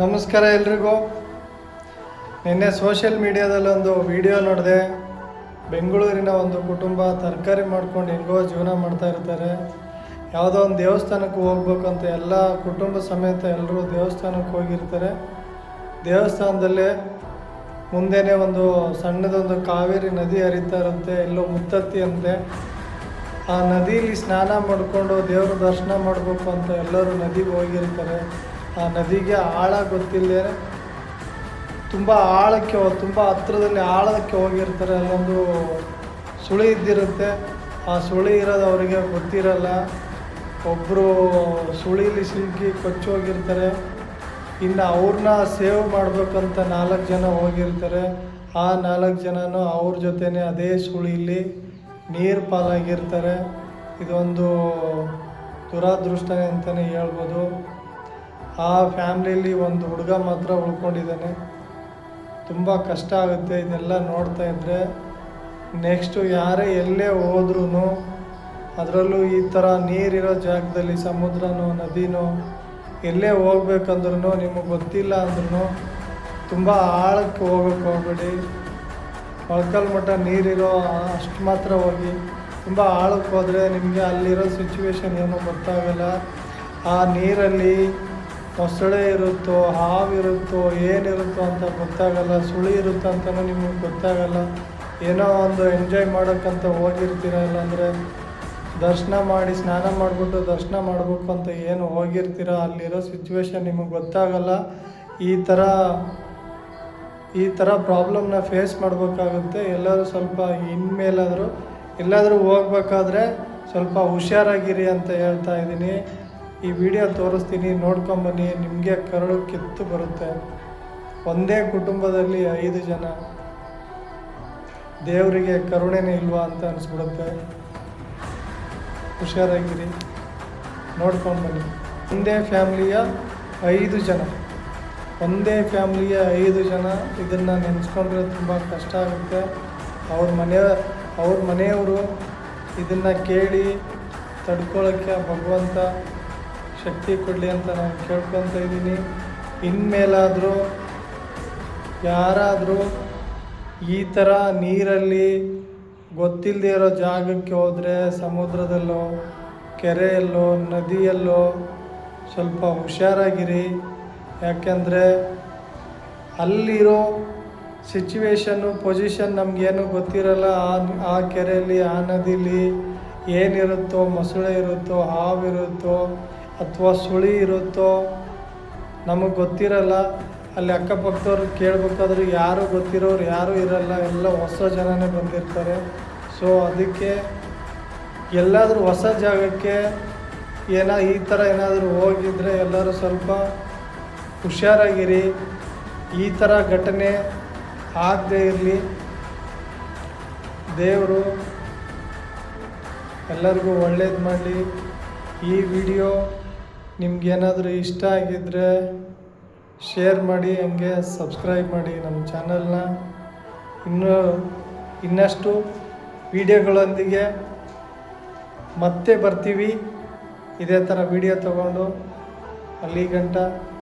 ನಮಸ್ಕಾರ ಎಲ್ರಿಗೂ. ನಿನ್ನೆ ಸೋಷಿಯಲ್ ಮೀಡಿಯಾದಲ್ಲಿ ಒಂದು ವಿಡಿಯೋ ನೋಡಿದೆ. ಬೆಂಗಳೂರಿನ ಒಂದು ಕುಟುಂಬ ತರಕಾರಿ ಮಾಡ್ಕೊಂಡು ಹೆಂಗೋ ಜೀವನ ಮಾಡ್ತಾ ಇರ್ತಾರೆ. ಯಾವುದೋ ಒಂದು ದೇವಸ್ಥಾನಕ್ಕೆ ಹೋಗ್ಬೇಕಂತ ಎಲ್ಲ ಕುಟುಂಬ ಸಮೇತ ಎಲ್ಲರೂ ದೇವಸ್ಥಾನಕ್ಕೆ ಹೋಗಿರ್ತಾರೆ. ದೇವಸ್ಥಾನದಲ್ಲೇ ಮುಂದೆನೇ ಒಂದು ಸಣ್ಣದೊಂದು ಕಾವೇರಿ ನದಿ ಹರಿತಾ ಇರುತ್ತೆ, ಎಲ್ಲೋ ಮುತ್ತತ್ತಿ ಅಂತೆ. ಆ ನದಿಯಲ್ಲಿ ಸ್ನಾನ ಮಾಡಿಕೊಂಡು ದೇವ್ರ ದರ್ಶನ ಮಾಡಬೇಕು ಅಂತ ಎಲ್ಲರೂ ನದಿಗೆ ಹೋಗಿರ್ತಾರೆ. ಆ ನದಿಗೆ ಆಳ ಗೊತ್ತಿಲ್ಲದೆ ತುಂಬ ಹತ್ತಿರದಲ್ಲಿ ಆಳಕ್ಕೆ ಹೋಗಿರ್ತಾರೆ. ಅಲ್ಲೊಂದು ಸುಳಿ ಇದ್ದಿರುತ್ತೆ. ಆ ಸುಳಿ ಇರೋದು ಅವರಿಗೆ ಗೊತ್ತಿರಲ್ಲ. ಒಬ್ಬರು ಸುಳೀಲಿ ಸಿಲುಕಿ ಕೊಚ್ಚೋಗಿರ್ತಾರೆ. ಇನ್ನು ಅವ್ರನ್ನ ಸೇವ್ ಮಾಡಬೇಕಂತ 4 ಜನ ಹೋಗಿರ್ತಾರೆ. ಆ 4 ಜನನೂ ಅವ್ರ ಜೊತೆನೇ ಅದೇ ಸುಳೀಲಿ ನೀರು ಪಾಲಾಗಿರ್ತಾರೆ. ಇದೊಂದು ದುರಾದೃಷ್ಟನೇ ಅಂತಲೇ ಹೇಳ್ಬೋದು. ಆ ಫ್ಯಾಮ್ಲಿಯಲ್ಲಿ ಒಂದು ಹುಡುಗ ಮಾತ್ರ ಉಳ್ಕೊಂಡಿದ್ದಾನೆ. ತುಂಬ ಕಷ್ಟ ಆಗುತ್ತೆ ಇದೆಲ್ಲ ನೋಡ್ತಾ ಇದ್ದರೆ. ನೆಕ್ಸ್ಟು ಯಾರೇ ಎಲ್ಲೇ ಹೋದ್ರೂ, ಅದರಲ್ಲೂ ಈ ಥರ ನೀರಿರೋ ಜಾಗದಲ್ಲಿ ಸಮುದ್ರನೋ ನದಿನೋ ಎಲ್ಲೇ ಹೋಗ್ಬೇಕಂದ್ರೂ ನಿಮಗೆ ಗೊತ್ತಿಲ್ಲ ಅಂದ್ರೂ ತುಂಬ ಆಳಕ್ಕೆ ಹೋಗೋಕ್ಕೆ ಹೋಗಬೇಡಿ. ಮೊಳಕಾಲು ಮಟ್ಟ ನೀರಿರೋ ಅಷ್ಟು ಮಾತ್ರ ಹೋಗಿ. ತುಂಬ ಆಳಕ್ಕೆ ಹೋದರೆ ನಿಮಗೆ ಅಲ್ಲಿರೋ ಸಿಚುವೇಶನ್ ಏನೂ ಗೊತ್ತಾಗಲ್ಲ. ಆ ನೀರಲ್ಲಿ ಮೊಸಳೆ ಇರುತ್ತೋ, ಹಾವಿರುತ್ತೋ, ಏನಿರುತ್ತೋ ಅಂತ ಗೊತ್ತಾಗಲ್ಲ. ಸುಳಿ ಇರುತ್ತೋ ಅಂತಲೂ ನಿಮಗೆ ಗೊತ್ತಾಗಲ್ಲ. ಏನೋ ಒಂದು ಎಂಜಾಯ್ ಮಾಡೋಕ್ಕಂತ ಹೋಗಿರ್ತೀರ, ಇಲ್ಲಾಂದರೆ ದರ್ಶನ ಮಾಡಿ ಸ್ನಾನ ಮಾಡಿಬಿಟ್ಟು ದರ್ಶನ ಮಾಡಬೇಕು ಅಂತ ಏನು ಹೋಗಿರ್ತೀರ, ಅಲ್ಲಿರೋ ಸಿಚುವೇಶನ್ ನಿಮಗೆ ಗೊತ್ತಾಗಲ್ಲ. ಈ ಥರ ಪ್ರಾಬ್ಲಮ್ನ ಫೇಸ್ ಮಾಡಬೇಕಾಗುತ್ತೆ. ಎಲ್ಲರೂ ಸ್ವಲ್ಪ ಇನ್ಮೇಲಾದರೂ ಎಲ್ಲಾದರೂ ಹೋಗ್ಬೇಕಾದ್ರೆ ಸ್ವಲ್ಪ ಹುಷಾರಾಗಿರಿ ಅಂತ ಹೇಳ್ತಾ ಇದ್ದೀನಿ. ಈ ವಿಡಿಯೋ ತೋರಿಸ್ತೀನಿ, ನೋಡ್ಕೊಂಬನ್ನಿ. ನಿಮಗೆ ಕರಳು ಕಿತ್ತು ಬರುತ್ತೆ. ಒಂದೇ ಕುಟುಂಬದಲ್ಲಿ 5 ಜನ. ದೇವರಿಗೆ ಕರುಣೆನೇ ಇಲ್ವಾ ಅಂತ ಅನಿಸ್ಬಿಡುತ್ತೆ. ಹುಷಾರಾಗಿರಿ, ನೋಡ್ಕೊಂಬನ್ನಿ. ಒಂದೇ ಫ್ಯಾಮ್ಲಿಯ 5 ಜನ. ಇದನ್ನು ನೆನೆಸ್ಕೊಂಡ್ರೆ ತುಂಬ ಕಷ್ಟ ಆಗುತ್ತೆ. ಅವ್ರ ಮನೆಯವರು ಇದನ್ನು ಕೇಳಿ ತಡ್ಕೊಳ್ಳೋಕ್ಕೆ ಭಗವಂತ ಶಕ್ತಿ ಕೊಡಲಿ ಅಂತ ನಾನು ಕೇಳ್ಕೊತ ಇದ್ದೀನಿ. ಇನ್ಮೇಲಾದರೂ ಯಾರಾದರೂ ಈ ಥರ ನೀರಲ್ಲಿ ಗೊತ್ತಿಲ್ಲದೆ ಇರೋ ಜಾಗಕ್ಕೆ ಹೋದರೆ, ಸಮುದ್ರದಲ್ಲೋ ಕೆರೆಯಲ್ಲೋ ನದಿಯಲ್ಲೋ ಸ್ವಲ್ಪ ಹುಷಾರಾಗಿರಿ. ಯಾಕೆಂದರೆ ಅಲ್ಲಿರೋ ಸಿಚುವೇಶನ್ನು ಪೊಸಿಷನ್ ನಮಗೇನು ಗೊತ್ತಿರಲ್ಲ. ಆ ಕೆರೆಯಲ್ಲಿ ಆ ನದಿಲಿ ಏನಿರುತ್ತೋ, ಮೊಸಳೆ ಇರುತ್ತೋ, ಹಾವಿರುತ್ತೋ ಅಥವಾ ಸುಳಿ ಇರುತ್ತೋ ನಮಗೆ ಗೊತ್ತಿರಲ್ಲ. ಅಲ್ಲಿ ಅಕ್ಕಪಕ್ಕದವ್ರು ಕೇಳಬೇಕಾದ್ರೂ ಯಾರೂ ಗೊತ್ತಿರೋರು ಯಾರೂ ಇರಲ್ಲ. ಎಲ್ಲ ಹೊಸ ಜನನೇ ಬಂದಿರ್ತಾರೆ. ಸೊ ಅದಕ್ಕೆ ಎಲ್ಲಾದರೂ ಹೊಸ ಜಾಗಕ್ಕೆ ಈ ಥರ ಏನಾದರೂ ಹೋಗಿದ್ರೆ ಎಲ್ಲರೂ ಸ್ವಲ್ಪ ಹುಷಾರಾಗಿರಿ. ಈ ಥರ ಘಟನೆ ಆಗದೇ ಇರಲಿ. ದೇವರು ಎಲ್ಲರಿಗೂ ಒಳ್ಳೇದು ಮಾಡಲಿ. ಈ ವಿಡಿಯೋ ನಿಮ್ಗೇನಾದರೂ ಇಷ್ಟ ಆಗಿದ್ದರೆ ಶೇರ್ ಮಾಡಿ, ಹಂಗೆ ಸಬ್ಸ್ಕ್ರೈಬ್ ಮಾಡಿ ನಮ್ಮ ಚಾನಲ್ನ. ಇನ್ನಷ್ಟು ವಿಡಿಯೋಗಳೊಂದಿಗೆ ಮತ್ತೆ ಬರ್ತೀವಿ, ಇದೇ ಥರ ವಿಡಿಯೋ ತಗೊಂಡು. ಅಲ್ಲಿ ಗಂಟ